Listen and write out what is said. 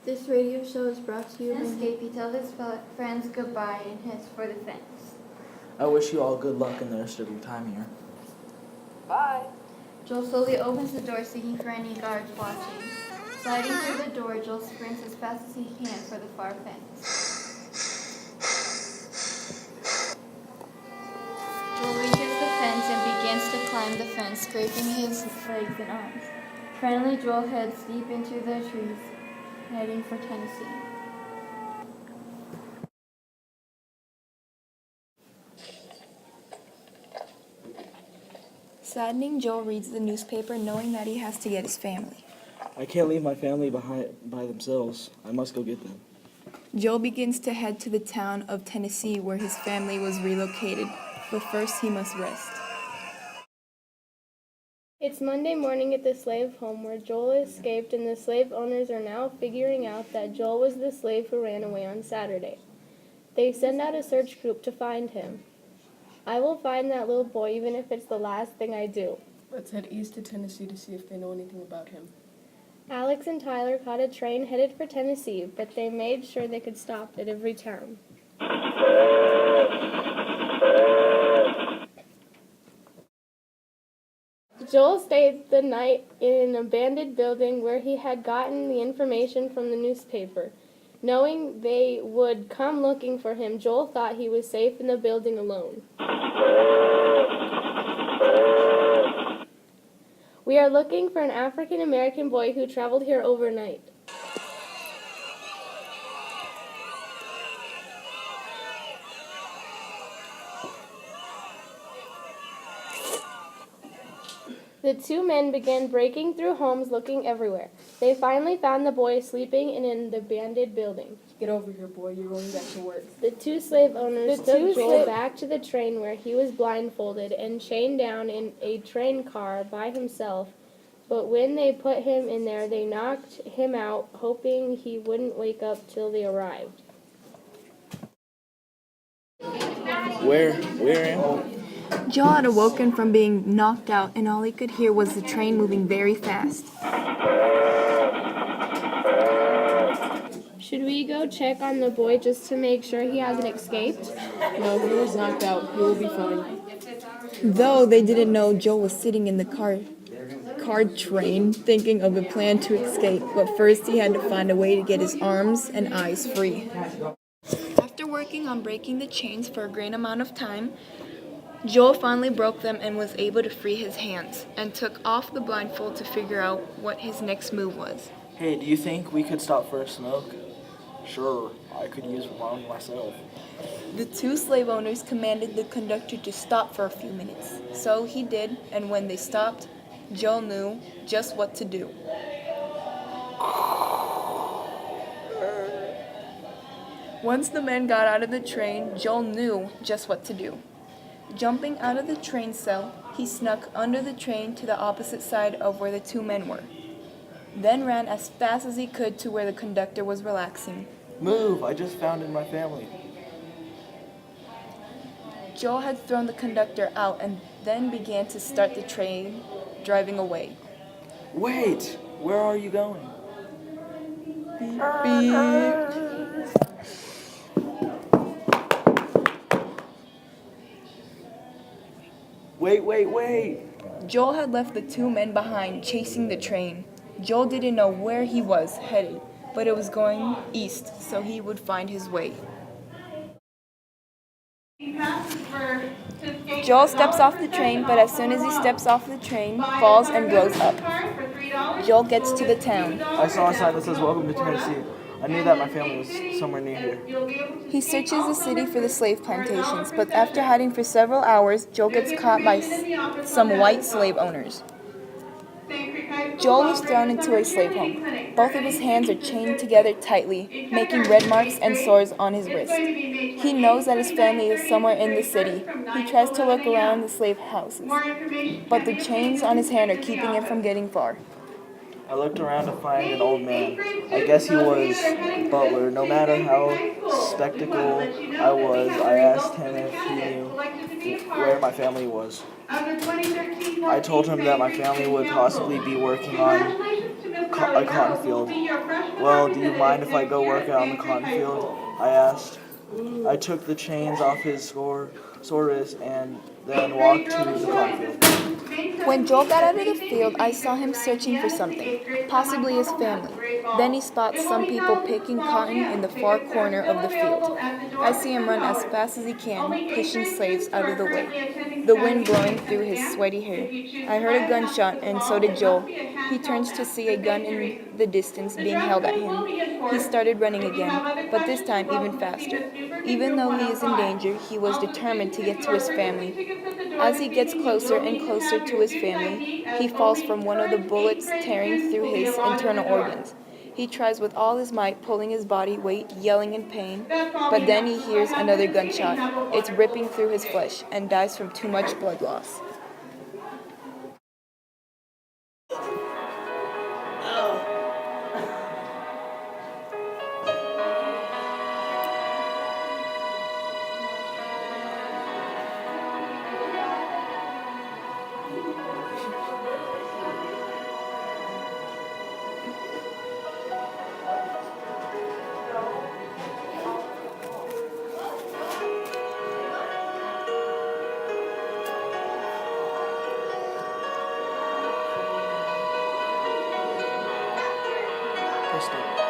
This radio show is brought to you by Escapee tells his friends goodbye and heads for the fence. I wish you all good luck in the rest of your time here. Bye. Joel slowly opens the door, seeking for any guards watching. Sliding through the door, Joel sprints as fast as he can for the far fence. Joel reaches the fence and begins to climb the fence, scraping his legs and arms. Finally, Joel heads deep into the trees, heading for Tennessee. Saddening, Joel reads the newspaper knowing that he has to get his family. I can't leave my family behind by themselves. I must go get them. Joel begins to head to the town of Tennessee where his family was relocated, but first he must rest. It's Monday morning at the slave home where Joel escaped, and the slave owners are now figuring out that Joel was the slave who ran away on Saturday. They send out a search group to find him. I will find that little boy even if it's the last thing I do. Let's head east to Tennessee to see if they know anything about him. Alex and Tyler caught a train headed for Tennessee, but they made sure they could stop at every town. Joel stayed the night in an abandoned building where he had gotten the information from the newspaper. Knowing they would come looking for him, Joel thought he was safe in the building alone. We are looking for an African American boy who traveled here overnight. The two men began breaking through homes looking everywhere. They finally found the boy sleeping in an abandoned building. Get over here, boy. You're going back to work. The two slave owners took Joel back to the train where he was blindfolded and chained down in a train car by himself. But when they put him in there, they knocked him out, hoping he wouldn't wake up till they arrived. Where am I? Joel had awoken from being knocked out, and all he could hear was the train moving very fast. Should we go check on the boy just to make sure he hasn't escaped? No, he was knocked out. He will be fine. Though they didn't know, Joel was sitting in the car train, thinking of a plan to escape, but first he had to find a way to get his arms and eyes free. After working on breaking the chains for a great amount of time, Joel finally broke them and was able to free his hands, and took off the blindfold to figure out what his next move was. Hey, do you think we could stop for a smoke? Sure, I could use one myself. The two slave owners commanded the conductor to stop for a few minutes. So he did, and when they stopped, Joel knew just what to do. Once the men got out of the train, Joel knew just what to do. Jumping out of the train cell, he snuck under the train to the opposite side of where the two men were, then ran as fast as he could to where the conductor was relaxing. Move! I just found my family. Joel had thrown the conductor out and then began to start the train, driving away. Wait! Where are you going? Beep. Wait! Joel had left the two men behind, chasing the train. Joel didn't know where he was headed, but it was going east, so he would find his way. Joel steps off the train, but as soon as he steps off the train, falls and blows up. Joel gets to the town. I saw a sign that says "Welcome to Tennessee." I knew that my family was somewhere near here. He searches the city for the slave plantations, but after hiding for several hours, Joel gets caught by some white slave owners. Joel was thrown into a slave home. Both of his hands are chained together tightly, making red marks and sores on his wrist. He knows that his family is somewhere in the city. He tries to look around the slave houses, but the chains on his hand are keeping him from getting far. I looked around to find an old man. I guess he was butler. No matter how spectacle I was, I asked him if he knew where my family was. I told him that my family would possibly be working on a cotton field. Well, do you mind if I go work out on the cotton field? I asked. I took the chains off his sore wrist and then walked to the cotton field. When Joel got out of the field, I saw him searching for something, possibly his family. Then he spots some people picking cotton in the far corner of the field. I see him run as fast as he can, pushing slaves out of the way, the wind blowing through his sweaty hair. I heard a gunshot, and so did Joel. He turns to see a gun in the distance being held at him. He started running again, but this time even faster. Even though he is in danger, he was determined to get to his family. As he gets closer and closer to his family, he falls from one of the bullets tearing through his internal organs. He tries with all his might, pulling his body weight, yelling in pain, but then he hears another gunshot. It's ripping through his flesh and dies from too much blood loss. Press start.